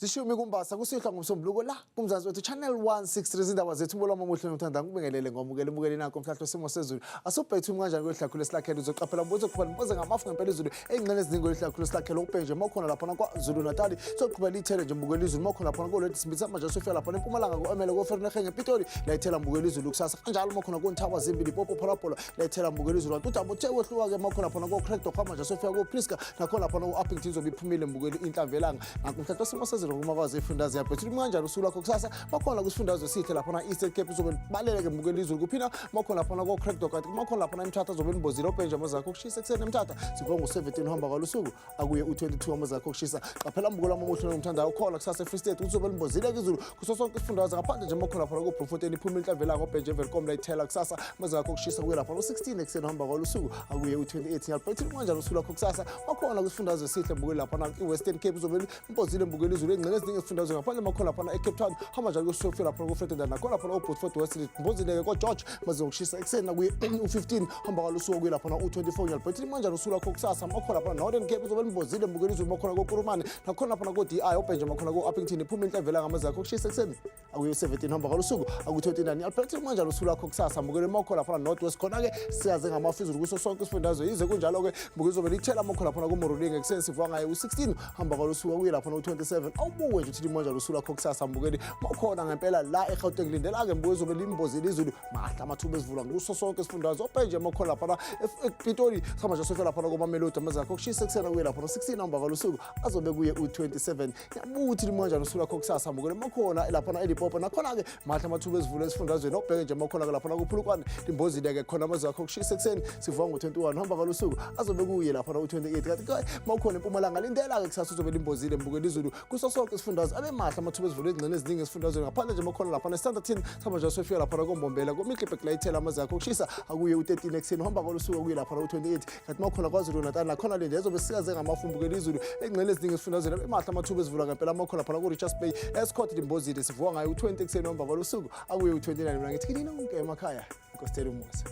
Zishumi kumbasa kusihla ngomsombuluko la kumzansi wethu channel 163 izindaba zethu boloma omuhle nothanda ngikubingelele ngomukele nakho mhlahlo simo sezulu asubhethu kanjani kwehlakhulu esilakhela uzoqaphela mbuzo kuphela mbuzo ngamafu ngempela izulu engcene eziningi kwehlakhulu esilakhela upenje makhona lapha kwaZulu Natal soqhubela ithele nje mbukela izulu makhona lapha kolwethi simbitsa manje sofika lapha eMpumalanga koMele koFernegeng ePitori la ithela mbukela izulu kusasa kanjalo makhona koNthaba zimbili popo phalaphola la ithela mbukela izulu uThabo Theko hluka ke makhona lapha koCrector khama manje sofika koPriska nakhona lapha uUppington zobiphumile mbukela inhlamvelanga nakho mhlahlo simo sezulu kumakwazi ifundazwe yaphethu kanjani usuku lakho kusasa makhona kusifundazwe sihle lapha na Eastern Cape uzobe baleleke mbukela izulu kuphina makhona lapha koCrector kanti makhona lapha eMthatha zobe nibozile openje amazakho kushisa ekseni eMthatha sibonga u17 uhamba kwalusuku akuye u22 amazakho kushisa qaphela mbukela omuhle nomthanda ukhola kusasa eFree State uzobe nibozile izulu kuso sonke isifundazwe ngaphandle nje makhona lapha koBloemfontein iphumile inhlamvelanga openje Welcome la ithela kusasa amazakho kushisa kuye lapha u16 ekseni uhamba kwalusuku akuye u28 yaphethu kanjani usuku lakho kusasa makhona kusifundazwe sihle mbukela lapha na iWestern Cape uzobe nibozile mbukela izulu engcene eziningi isifundazwe ngaphandle makhona lapha eCape Town hamba njalo kusofika lapha koFrederick nakhona lapha uBotsford West mbozile ke George maze ukushisa ekseni nakuye u15 hamba kwalusuku kuye lapha u24 yaliphethe manje usuku lakho kusasa makhona lapha Northern Cape uzobe nibozile mbukela izulu makhona koKurumane nakhona lapha koDI openje makhona koUppington iphuma inhlavela ngamazakho kushisa ekseni akuye u17 hamba kwalusuku aku29 yaliphethe manje usuku lakho kusasa mbukela makhona lapha North West khona ke siyaze ngamafizulu kuso sonke isifundazwe yize kunjalo ke mbukela izobe lithela makhona lapha koMoroling ekseni sivuka ngaye u16 hamba kwalusuku kuye lapha u27 awubuke nje uthi manje usuku lakho kusasa mbukeli makhona ngempela la eGauteng lindela ke mbuzo belimbozile izulu mahla amathuba esivula kuso sonke isifundazwe openje makhona lapha ePitori khama nje sofela lapha koMamelodi amazakho kushisa eksena kuye lapha no16 hamba kwalusuku azobe kuye u27 yabuthi manje usuku lakho kusasa mbukeli makhona lapha eLimpopo nakhona ke mahla amathuba esivula esifundazweni obheke nje makhona ke lapha kuPhulukwane imbozile ke khona amazakho kushisa ekseni sivuka ngo21 hamba kwalusuku azobe kuye lapha no28 kanti makhona eMpumalanga lindela ke kusasa uzobe limbozile mbukeli izulu kuso sonke isifundazwe abe mahla amathuba esivula ezingcene eziningi esifundazweni ngaphandle nje makhona lapha eStanderton hamba nje sofika lapha koMbombela koMihlebek la ithela amazakho kushisa akuye u13 ekseni hamba kwalusuku kuye lapha no28 kanti makhona kwaZulu Natal nakhona linde ezobe sikaze ngamafumbuke izulu engcene eziningi esifundazweni abe mahla amathuba esivula ngempela makhona lapha koRichards Bay Escort limbozile sivuka ngayo u20 ekseni hamba kwalusuku akuye u29 mina ngithi kinini onke emakhaya inkositela umusa.